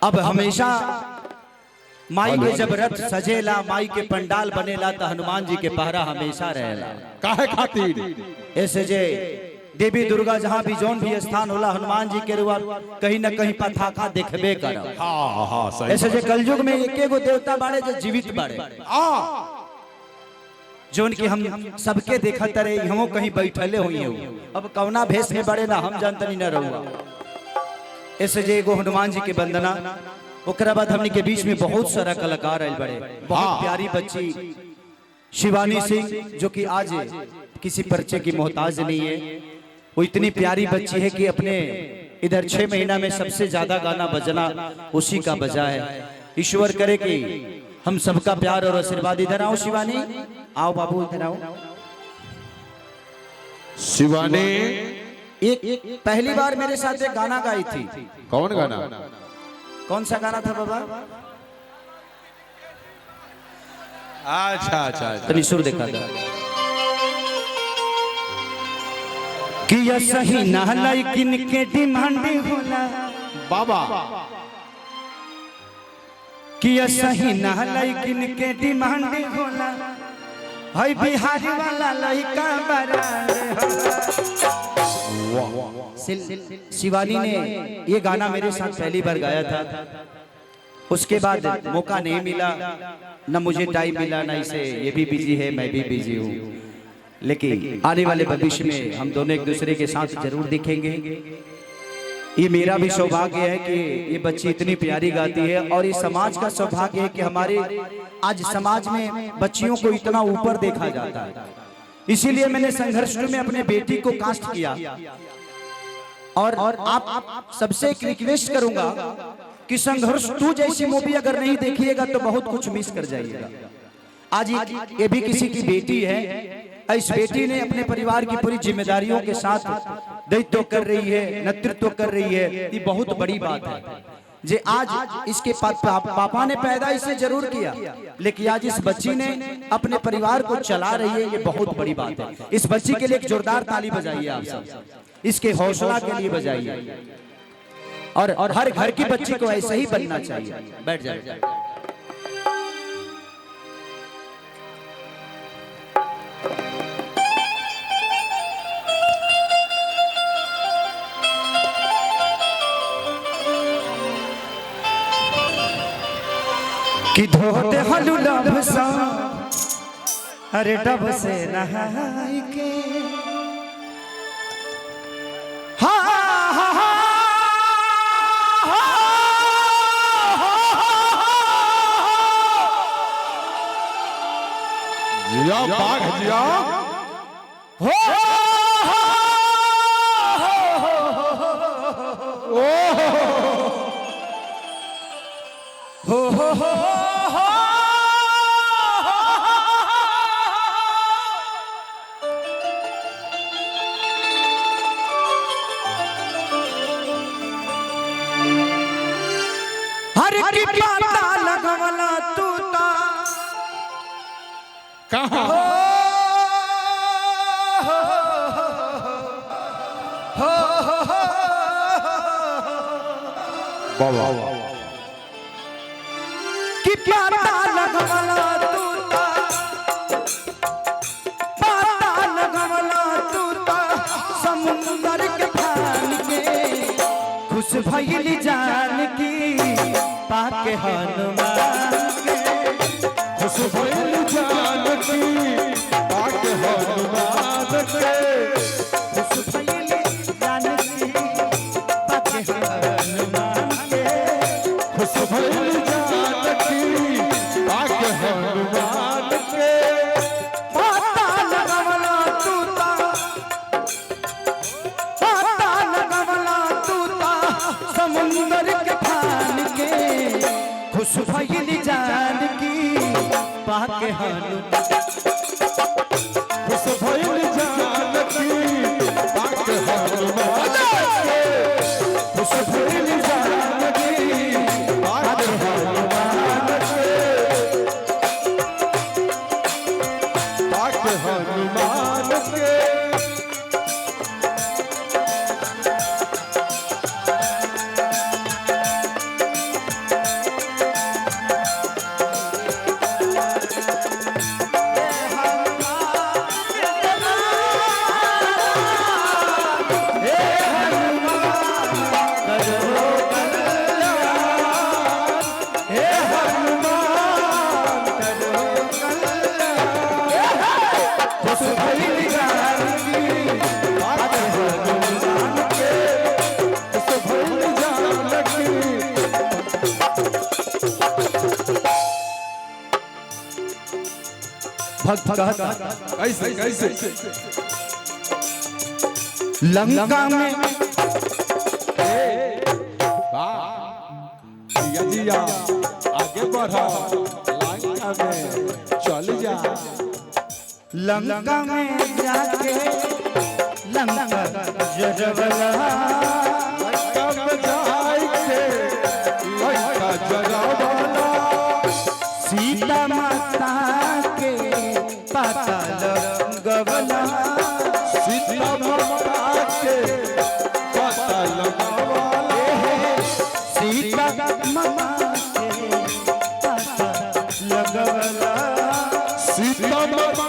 अब हमेशा माई के जब रथ सजेला, माई के पंडाल बनेला तो हनुमान जी के पहरा हमेशा रहेला। काहे खातिर? ऐसे जे देवी दुर्गा जहाँ भी जौन भी स्थान होला, हनुमान जी के रुआ कहीं न कहीं पताका देखबे कर। हाँ हाँ सही। ऐसे जे कलयुग में एके गो देवता बाड़े जो जीवित बाड़े, जोन की हम सबके देखत रहे, हमो कहीं बैठले हुई है। अब कौना भेष में बड़े ना हम जानतनी न रहुआ। ऐसे जे एगो हनुमान जी के वंदना, ओकरा बाद हमनी के बीच में बहुत सारा कलाकार आयल बड़े। बहुत प्यारी बच्ची शिवानी सिंह, जो कि आज किसी परिचय की मोहताज नहीं है। वो इतनी प्यारी बच्ची है कि अपने इधर 6 महीना में सबसे ज्यादा गाना बजना उसी का बजा है। ईश्वर करे कि हम सबका प्यार और आशीर्वाद। इधर आओ शिवानी, आओ बाबू इधर आओ। शिवानी एक पहली बार मेरे साथ एक गाना गाई थी। कौन गाना? कौन सा गाना था बाबा? अच्छा अच्छा तनी सुर देखा था कि ये सही ना लेकिन के डिमांड होला बाबा, कि ये सही ना लेकिन के डिमांड होला, है बिहारी वाला लड़का बरांड होला। शिवानी ने ये गाना मेरे साथ पहली बार गाया था। उसके बाद मौका नहीं मिला, न मुझे टाइम मिला, न इसे। ये भी बिजी है, मैं भी बिजी हूँ। लेकिन आने वाले भविष्य में हम दोनों एक दूसरे के साथ जरूर दिखेंगे। ये मेरा भी सौभाग्य है कि ये बच्ची इतनी प्यारी गाती है, और ये समाज का सौभाग्य है कि हमारे आज समाज में बच्चियों को इतना ऊपर देखा जाता है। इसीलिए मैंने संघर्ष में अपने बेटी को कास्ट किया। और आप सबसे एक रिक्वेस्ट करूंगा कि संघर्ष 2 जैसी मूवी अगर नहीं देखिएगा तो बहुत कुछ मिस कर जाइएगा। आज ये भी किसी की बेटी है। इस बेटी ने अपने परिवार की पूरी जिम्मेदारियों के साथ दायित्व कर रही है, नेतृत्व कर रही है। ये बहुत बड़ी बात है। जे आज इसके पापा ने पैदा इसे जरूर किया, लेकिन आज इस बच्ची ने अपने परिवार को चला रही है। ये बहुत बड़ी बात है। इस बच्ची के लिए एक जोरदार ताली बजाइए आप सब, इसके हौसला के लिए बजाइए। और हर घर की बच्ची को ऐसे ही बनना चाहिए। बैठ जाए। कि धोते हलू लब सा, अरे डब से नहाई के, जिया बाघ जिया हो हर की पाता लगवला तू ता कहाँ? बाबा कि पाता लगवला तू ता, पाता लगवला तू ता, समुंदर के फान के खुश भइली जान की, पाके हनुमान के खुश भइल जान की, पाके हनुमान के खुश भइली जान की, पाके हनुमान के खुश भइल जान की, पाके हनुमान के पाता लगवला तू ता, पाता लगवला तू ता, समुंदर के फान के खुश भइली जान की, पाके हनुमान खुश भइल जान की, पाके हनुमान के खुश भइल जान की, पाके हनुमान के पाके हनुमान के भक्त कहता कैसे कैसे लंका में जिया जिया आगे बढ़ा लंका में चल जा लंका में जाके लंका जरवला लंका में जाके लंका जरावला सीता माता के पता